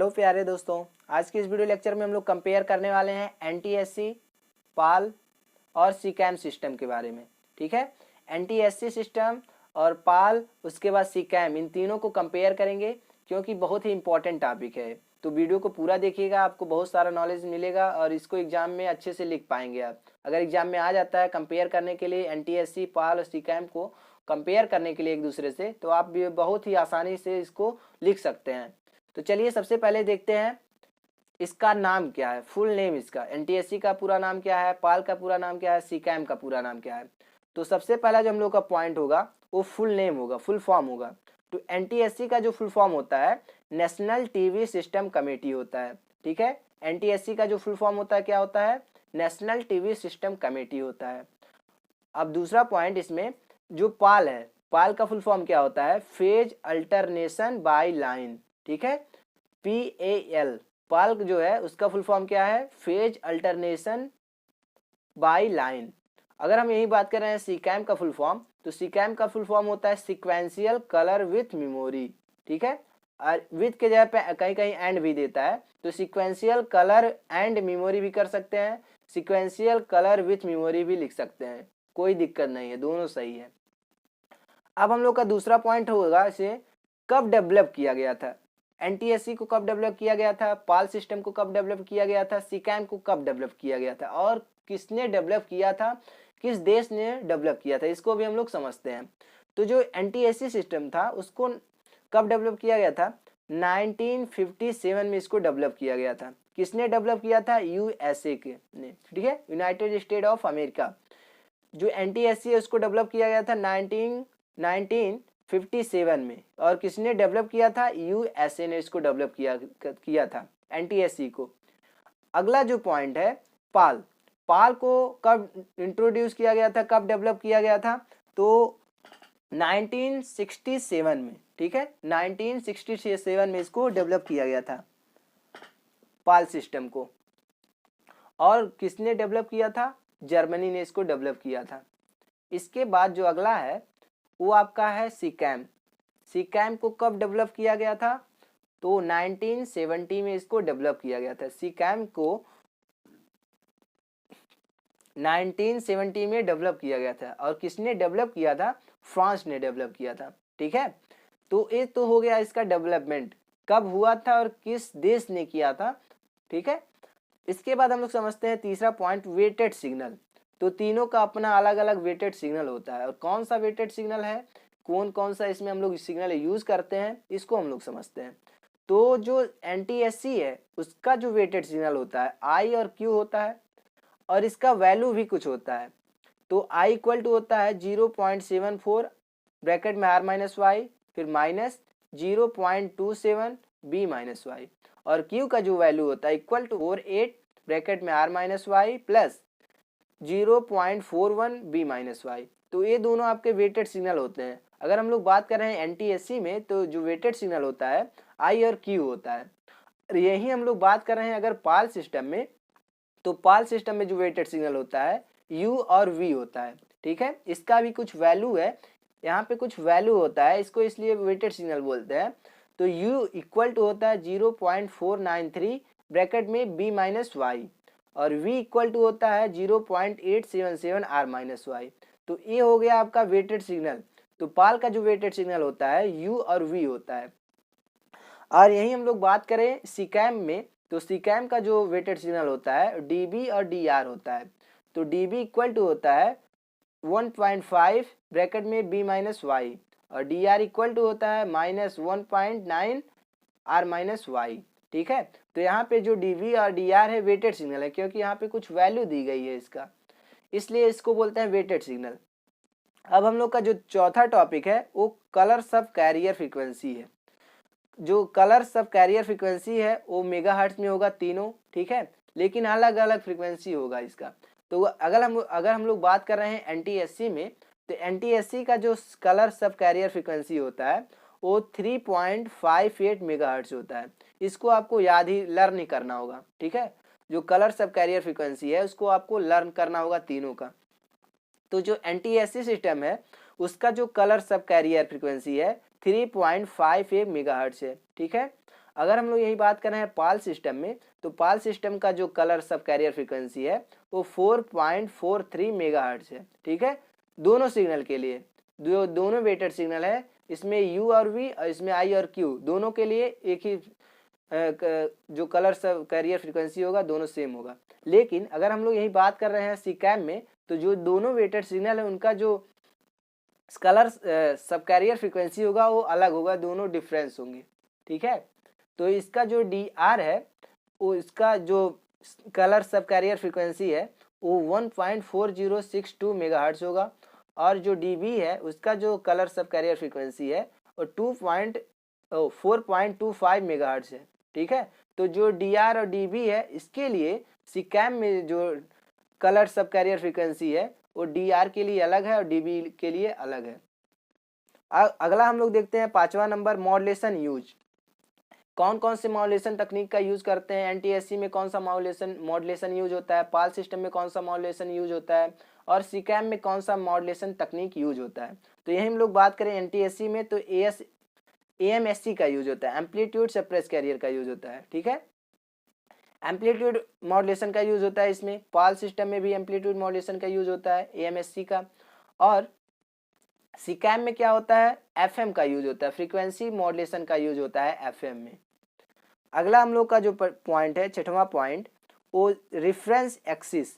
Hello प्यारे दोस्तों, आज की इस वीडियो लेक्चर में हम लोग कंपेयर करने वाले हैं एनटीएससी, पाल और सीकैम सिस्टम के बारे में। ठीक है, एनटीएससी सिस्टम और पाल, उसके बाद सीकैम, इन तीनों को कंपेयर करेंगे क्योंकि बहुत ही इंपॉर्टेंट टॉपिक है। तो वीडियो को पूरा देखिएगा, आपको बहुत सारा नॉलेज मिलेगा और इसको एग्जाम में अच्छे से लिख पाएंगे आप। अगर एग्जाम में आ जाता है कंपेयर करने के लिए एनटीएससी, पाल और सीकैम को कंपेयर करने के लिए एक दूसरे से, तो आप भी बहुत ही आसानी से इसको लिख सकते हैं। तो चलिए सबसे पहले देखते हैं इसका नाम क्या है, फुल नेम इसका। एनटीएससी का पूरा नाम क्या है, पाल का पूरा नाम क्या है, सीकैम का पूरा नाम क्या है। तो सबसे पहला जो हम लोग का पॉइंट होगा वो फुल नेम होगा, फुल फॉर्म होगा। तो एनटीएससी का जो फुल फॉर्म होता है नेशनल टीवी सिस्टम कमेटी होता है। ठीक है, एनटीएससी का जो फुल फॉर्म होता है क्या होता है, नेशनल टीवी सिस्टम कमेटी होता है। अब दूसरा पॉइंट इसमें जो पाल है, पाल का फुल फॉर्म क्या होता है, फेज अल्टरनेशन बाय लाइन। ठीक है, PAL, पाल जो है उसका फुल फॉर्म क्या है, फेज अल्टरनेशन बाय लाइन। अगर हम यही बात कर रहे हैं सीकैम का फुल फॉर्म, तो सीकैम का फुल फॉर्म होता है सिक्वेंशियल कलर विथ मेमोरी। ठीक है, और विथ के जगह पे कहीं कहीं एंड भी देता है, तो सिक्वेंशियल कलर एंड मेमोरी भी कर सकते हैं, सिक्वेंशियल कलर विथ मेमोरी भी लिख सकते हैं, कोई दिक्कत नहीं है, दोनों सही है। अब हम लोग का दूसरा पॉइंट होगा इसे कब डेवलप किया गया था, एनटीएससी को कब डेवलप किया गया था, पाल सिस्टम को कब डेवलप किया गया था, सीकैम को कब डेवलप किया गया था और किसने डेवलप किया था, किस देश ने डेवलप किया था, इसको भी हम लोग समझते हैं। तो जो एनटीएससी सिस्टम था उसको कब डेवलप किया गया था, 1957 में इसको डेवलप किया गया था। किसने डेवलप किया था, यूएसए के ने। ठीक है, यूनाइटेड स्टेट ऑफ अमेरिका। जो एनटीएससी है उसको डेवलप किया गया था 1957 में, और किसने डेवलप किया था, यूएसए ने इसको डेवलप किया था एनटीएससी को। अगला जो पॉइंट है पाल, पाल को कब इंट्रोड्यूस किया गया था, कब डेवलप किया गया था, तो 1967 में। ठीक है, 1967 में इसको डेवलप किया गया था पाल सिस्टम को। और किसने डेवलप किया था, जर्मनी ने इसको डेवलप किया था। इसके बाद जो अगला है वो आपका है सीकैम। सीकैम को कब डेवलप किया गया था, तो 1970 में इसको डेवलप किया गया था। सीकैम को 1970 में डेवलप किया गया था, और किसने डेवलप किया था, फ्रांस ने डेवलप किया था। ठीक है, तो ये तो हो गया इसका डेवलपमेंट, कब हुआ था और किस देश ने किया था। ठीक है, इसके बाद हम लोग समझते हैं तीसरा पॉइंट वेटेड सिग्नल। तो तीनों का अपना अलग अलग वेटेड सिग्नल होता है, और कौन सा वेटेड सिग्नल है, कौन कौन सा इसमें हम लोग सिग्नल यूज करते हैं, इसको हम लोग समझते हैं। तो जो एनटीएससी है उसका जो वेटेड सिग्नल होता है आई और क्यू होता है, और इसका वैल्यू भी कुछ होता है। तो आई इक्वल टू होता है 0.74 ब्रैकेट में आर माइनस वाई, फिर माइनस 0.27 बी माइनस वाई, और क्यू का जो वैल्यू होता है इक्वल टू 48 ब्रैकेट में R minus Y plus 0.41 B minus Y. तो ये दोनों आपके वेटेड सिग्नल होते हैं। अगर हम लोग बात कर रहे हैं एनटीएससी में, तो जो वेटेड सिग्नल होता है आई और क्यू होता है। यही हम लोग बात कर रहे हैं अगर पाल सिस्टम में, तो पाल सिस्टम में जो वेटेड सिग्नल होता है यू और वी होता है। ठीक है, इसका भी कुछ वैल्यू है, यहाँ पे कुछ वैल्यू होता है, इसको इसलिए वेटेड सिग्नल बोलते हैं। तो u इक्वल टू होता है 0.493 ब्रैकेट में b माइनस वाई, और v इक्वल टू होता है 0.877 r माइनस वाई। तो ये हो गया आपका वेटेड सिग्नल। तो पाल का जो वेटेड सिग्नल होता है u और v होता है। और यही हम लोग बात करें सीकैम में, तो सीकैम का जो वेटेड सिग्नल होता है db और dr होता है। तो db इक्वल टू होता है 1.5 ब्रैकेट में b माइनस वाई, और dr इक्वल टू होता है -1.9 r माइनस वाई। ठीक है, तो यहाँ पे जो dv और dr है वेटेड सिग्नल है, क्योंकि यहाँ पे कुछ वैल्यू दी गई है इसका, इसलिए इसको बोलते हैं वेटेड सिग्नल। अब हम लोग का जो चौथा टॉपिक है वो कलर सब कैरियर फ्रीक्वेंसी है। जो कलर सब कैरियर फ्रीक्वेंसी है वो मेगाहर्ट्ज में होगा तीनों। ठीक है, लेकिन अलग अलग फ्रीक्वेंसी होगा इसका। तो अगर हम लोग बात कर रहे हैं एनटीएससी में, तो एनटीएससी का जो कलर सब कैरियर फ्रीक्वेंसी होता है वो 3.58 मेगाहर्ट्ज होता है। इसको आपको याद ही लर्न ही करना होगा। ठीक है, जो कलर सब कैरियर फ्रीक्वेंसी है उसको आपको लर्न करना होगा तीनों का। तो जो एनटीएससी सिस्टम है उसका जो कलर सब कैरियर फ्रीक्वेंसी है 3.58 मेगाहर्ट्ज है। ठीक है, अगर हम लोग यही बात कर रहे हैं पाल सिस्टम में, तो पाल सिस्टम का जो कलर सब कैरियर फ्रीक्वेंसी है वो 4.43 मेगाहर्ट्ज है। ठीक है, दोनों सिग्नल के लिए, दोनों वेटेड सिग्नल है, इसमें यू और वी और इसमें आई और क्यू, दोनों के लिए एक ही जो कलर सब कैरियर फ्रीक्वेंसी होगा दोनों सेम होगा। लेकिन अगर हम लोग यही बात कर रहे हैं सीकैम में, तो जो दोनों वेटेड सिग्नल है उनका जो कलर सब कैरियर फ्रीक्वेंसी होगा वो अलग होगा, दोनों डिफरेंस होंगे। ठीक है, तो इसका जो डी आर है वो इसका जो कलर सब कैरियर फ्रीक्वेंसी है वो 1.4062 मेगाहर्ट्ज होगा, और जो डी बी है उसका जो कलर सब कैरियर फ्रीक्वेंसी है वो 4.25 मेगाहर्ट्ज है। ठीक है, तो जो डी आर और डी बी है इसके लिए सीकैम में जो कलर सब कैरियर फ्रीक्वेंसी है वो डी आर के लिए अलग है और डी बी के लिए अलग है। अगला हम लोग देखते हैं 5वां नंबर, मॉड्यूलेशन यूज। कौन कौन से मॉड्यूलेशन तकनीक का यूज करते हैं, एनटीएससी में कौन सा मॉड्यूलेशन यूज होता है, पाल सिस्टम में कौन सा मॉड्यूलेशन यूज होता है, और सीकैम में कौन सा मॉड्यूलेशन तकनीक यूज होता है। तो यही हम लोग बात करें एनटीएससी में, तो एएमएससी का यूज होता है, एम्पलीट्यूड सप्रेस कैरियर का यूज होता है। ठीक है, एम्पलीट्यूड मॉड्यूलेशन का यूज होता है इसमें। पाल सिस्टम में भी एम्पलीट्यूड मॉड्यूलेशन का यूज होता है एएमएससी का। और सीकैम में क्या होता है, एफएम का यूज होता है, फ्रीक्वेंसी मॉड्यूलेशन का यूज होता है एफएम में। अगला हम लोग का जो पॉइंट है 6वां पॉइंट, वो रेफरेंस एक्सिस।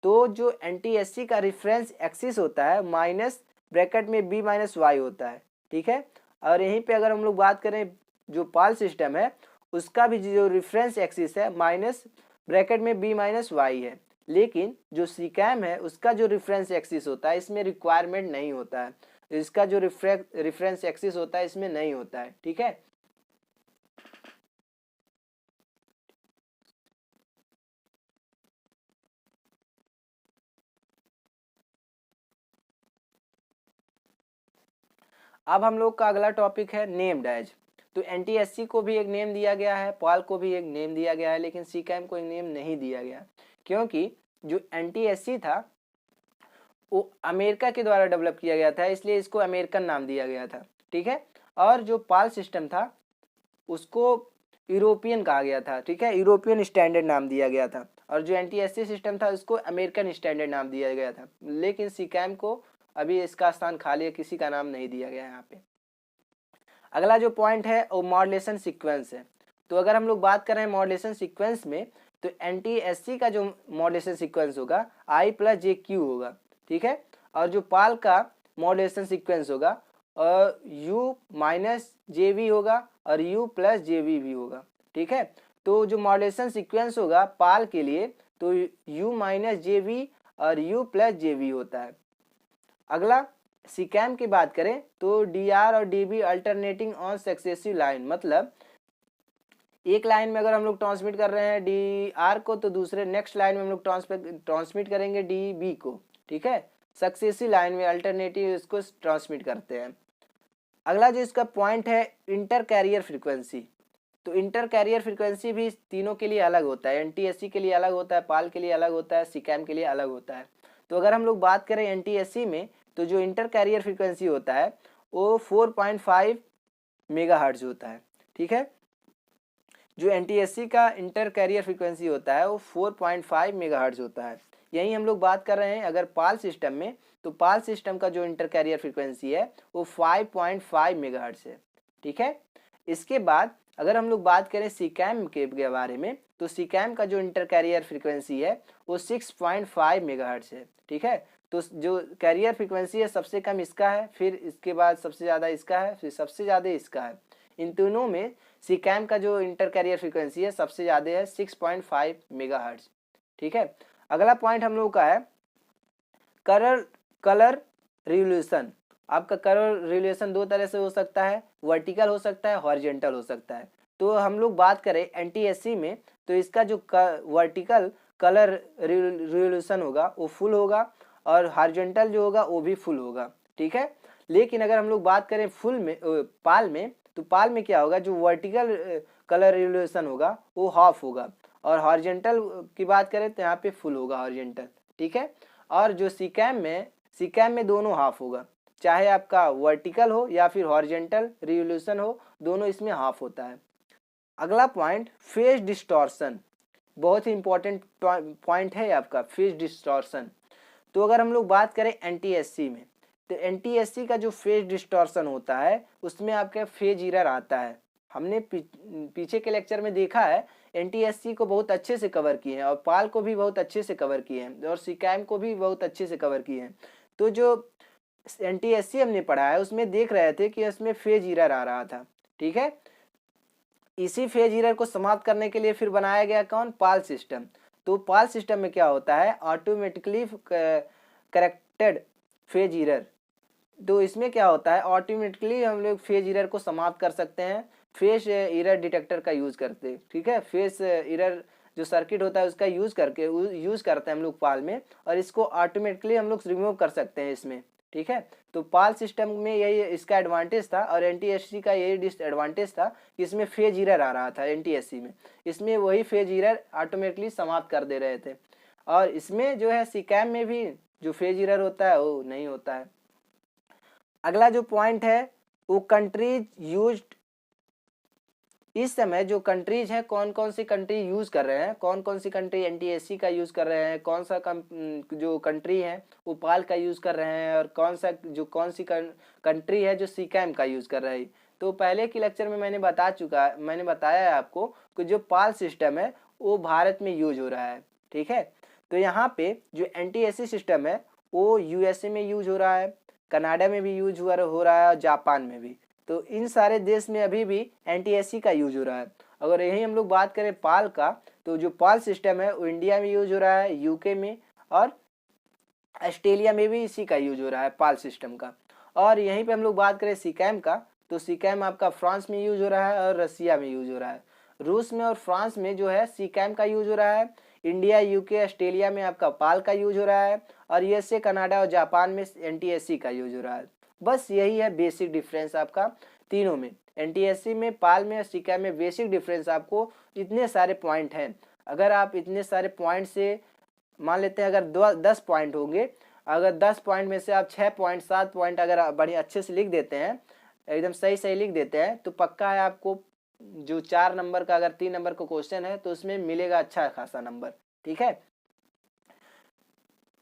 तो जो एनटीएससी का रेफरेंस एक्सिस होता है माइनस ब्रैकेट में बी माइनस वाई होता है। ठीक है, और यहीं पे अगर हम लोग बात करें जो पाल सिस्टम है उसका भी जो रेफरेंस एक्सिस है माइनस ब्रैकेट में बी माइनस वाई है। लेकिन जो सीकैम है उसका जो रेफरेंस एक्सिस होता है इसमें रिक्वायरमेंट नहीं होता है, इसका जो रेफरेंस एक्सिस होता है इसमें नहीं होता है। ठीक है, अब हम लोग का अगला टॉपिक है नेम्ड एज। तो एनटीएससी को भी एक नेम दिया गया है, पाल को भी एक नेम दिया गया है, लेकिन सीकैम को एक नेम नहीं दिया गया, क्योंकि जो एनटीएससी था वो अमेरिका के द्वारा डेवलप किया गया था, इसलिए इसको अमेरिकन नाम दिया गया था। ठीक है, और जो पाल सिस्टम था उसको यूरोपियन कहा गया था। ठीक है, यूरोपियन स्टैंडर्ड नाम दिया गया था, और जो एनटीएससी सिस्टम था उसको अमेरिकन स्टैंडर्ड नाम दिया गया था। लेकिन सीकैम को अभी इसका स्थान खाली है, किसी का नाम नहीं दिया गया यहाँ पे। अगला जो पॉइंट है वो मॉड्यूलेशन सीक्वेंस है। तो अगर हम लोग बात कर रहे हैं मॉड्यूलेशन सीक्वेंस में, तो एनटीएससी का जो मॉड्यूलेशन सीक्वेंस होगा आई प्लस जे क्यू होगा। ठीक है, और जो पाल का मॉड्यूलेशन सीक्वेंस होगा यू माइनस जे वी होगा और यू प्लस जे वी भी होगा। ठीक है, तो जो मॉड्यूलेशन सीक्वेंस होगा पाल के लिए तो यू माइनस जे वी और यू प्लस जे वी होता है। अगला सीकैम की बात करें तो डी आर और D B alternating on successive line, मतलब एक लाइन में अगर हम लोग ट्रांसमिट कर रहे हैं डी आर को तो दूसरे नेक्स्ट लाइन में हम लोग ट्रांसमिट करेंगे डी बी को। ठीक है, सक्सेसिव लाइन में अल्टरनेटिव इसको ट्रांसमिट करते हैं। अगला जो इसका पॉइंट है इंटर कैरियर फ्रीक्वेंसी। तो इंटर कैरियर फ्रीक्वेंसी भी तीनों के लिए अलग होता है, एनटीएससी के लिए अलग होता है, पाल के लिए अलग होता है, सीकैम के लिए अलग होता है। तो अगर हम लोग बात करें एनटीएससी में, तो जो इंटर कैरियर फ्रीक्वेंसी होता है वो 4.5 मेगाहर्ट्ज होता है। ठीक है, जो एनटीएससी का इंटर कैरियर फ्रीक्वेंसी होता है वो 4.5 मेगाहर्ट्ज होता है। यही हम लोग बात कर रहे हैं अगर पाल सिस्टम में, तो पाल सिस्टम का जो इंटर कैरियर फ्रीक्वेंसी है वो 5.5 मेगाहर्ट्ज है। ठीक है, इसके बाद अगर हम लोग बात करें सीकैम के बारे में, तो सीकैम का जो इंटर कैरियर फ्रीक्वेंसी है वो 6.5 मेगाहर्ट्ज है। ठीक है, तो जो कैरियर फ्रीक्वेंसी है सबसे कम इसका है, फिर इसके बाद सबसे ज़्यादा इसका है, फिर सबसे ज़्यादा इसका है। इन तीनों में सीकैम का जो इंटर कैरियर फ्रीक्वेंसी है सबसे ज़्यादा है 6.5 मेगाहर्ट्ज। ठीक है, अगला पॉइंट हम लोग का है कलर रिवोल्यूशन। आपका कलर रिवोल्यूशन दो तरह से हो सकता है, वर्टिकल हो सकता है, हॉरिजॉन्टल हो सकता है। तो हम लोग बात करें एनटीएससी में, तो इसका जो वर्टिकल कलर रिवोल्यूशन होगा वो फुल होगा, और हॉरिजॉन्टल जो होगा वो भी फुल होगा। ठीक है, लेकिन अगर हम लोग बात करें फुल में पाल में, तो पाल में क्या होगा, जो वर्टिकल कलर रिवोल्यूशन होगा वो हाफ होगा, और हॉरिजॉन्टल की बात करें तो यहाँ पे फुल होगा हॉरिजॉन्टल। ठीक है, और जो सीकैम में दोनों हाफ होगा, चाहे आपका वर्टिकल हो या फिर हॉरिजॉन्टल रिवोल्यूशन हो, दोनों इसमें हाफ होता है। अगला पॉइंट फेज डिस्टॉर्शन, बहुत ही इंपॉर्टेंट पॉइंट है आपका फेज डिस्टॉर्शन। तो अगर हम लोग बात करें एनटीएससी में, तो एनटीएससी का जो फेज डिस्टॉर्शन होता है उसमें आपका फेज एरर आता है। हमने पीछे के लेक्चर में देखा है, एनटीएससी को बहुत अच्छे से कवर किए हैं और पाल को भी बहुत अच्छे से कवर किए हैं और सीकैम को भी बहुत अच्छे से कवर किए हैं। तो जो एनटीएससी हमने पढ़ा है उसमें देख रहे थे कि उसमें फेज एरर आ रहा था, ठीक है। इसी फेज एरर को समाप्त करने के लिए फिर बनाया गया कौन, पाल सिस्टम। तो पाल सिस्टम में क्या होता है, ऑटोमेटिकली करेक्टेड फेज एरर। तो इसमें क्या होता है, ऑटोमेटिकली हम लोग फेज एरर को समाप्त कर सकते हैं फेज एरर डिटेक्टर का यूज करते, ठीक है। फेज एरर जो सर्किट होता है उसका यूज करते हैं हम लोग पाल में, और इसको ऑटोमेटिकली हम लोग रिमूव कर सकते हैं इसमें, ठीक है। तो पाल सिस्टम में यही इसका एडवांटेज था और एनटीएससी का यही डिसएडवांटेज था कि इसमें फेज एरर आ रहा था एनटीएससी में, इसमें वही फेज एरर ऑटोमेटिकली समाप्त कर दे रहे थे। और इसमें जो है सीकैम में भी जो फेज एरर होता है वो नहीं होता है। अगला जो पॉइंट है वो कंट्रीज यूज्ड, इस समय जो कंट्रीज हैं कौन कौन सी कंट्री यूज़ कर रहे हैं, कौन कौन सी कंट्री एनटीएससी का यूज़ कर रहे हैं, कौन सा जो कंट्री है वो पाल का यूज़ कर रहे हैं, और कौन सी कंट्री है जो सीकैम का यूज़ कर रही है। तो पहले के लेक्चर में मैंने बताया है आपको कि जो पाल सिस्टम है वो भारत में यूज हो रहा है, ठीक है। तो यहाँ पे जो एनटीएससी सिस्टम है वो यूएसए में यूज हो रहा है, कनाडा में भी यूज हो रहा है और जापान में भी। तो इन सारे देश में अभी भी एनटीएससी का यूज हो रहा है। अगर यही हम लोग बात करें पाल का, तो जो पाल सिस्टम है वो इंडिया में यूज हो रहा है, यूके में और ऑस्ट्रेलिया में भी इसी का यूज हो रहा है पाल सिस्टम का। और यहीं पे हम लोग बात करें सीकैम का, तो सीकैम आपका फ्रांस में यूज हो रहा है और रसिया में यूज हो रहा है। रूस में और फ्रांस में जो है सीकैम का यूज हो रहा है, इंडिया, यूके, ऑस्ट्रेलिया में आपका पाल का यूज हो रहा है, और यूएसए, कनाडा और जापान में एनटीएससी का यूज हो रहा है। बस यही है बेसिक डिफरेंस आपका तीनों में, एनटीएससी में, पाल में और सीकैम में। बेसिक डिफरेंस आपको इतने सारे पॉइंट हैं। अगर आप इतने सारे पॉइंट से मान लेते हैं अगर 10 पॉइंट होंगे, अगर 10 पॉइंट में से आप 6 पॉइंट 7 पॉइंट अगर आप बड़े अच्छे से लिख देते हैं, एकदम सही सही लिख देते हैं, तो पक्का है आपको जो 4 नंबर का अगर 3 नंबर का क्वेश्चन है तो उसमें मिलेगा अच्छा खासा नंबर, ठीक है।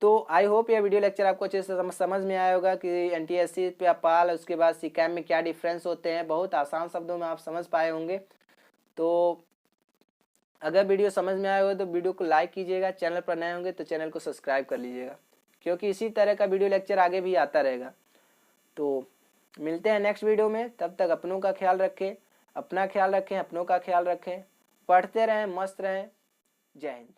तो आई होप यह वीडियो लेक्चर आपको अच्छे से समझ में आया होगा कि एनटीएससी पे पाल उसके बाद सीकैम में क्या डिफरेंस होते हैं। बहुत आसान शब्दों में आप समझ पाए होंगे। तो अगर वीडियो समझ में आया होगा तो वीडियो को लाइक कीजिएगा, चैनल पर नए होंगे तो चैनल को सब्सक्राइब कर लीजिएगा, क्योंकि इसी तरह का वीडियो लेक्चर आगे भी आता रहेगा। तो मिलते हैं नेक्स्ट वीडियो में, तब तक अपनों का ख्याल रखें, अपना ख्याल रखें, अपनों का ख्याल रखें, पढ़ते रहें, मस्त रहें। जय हिंद।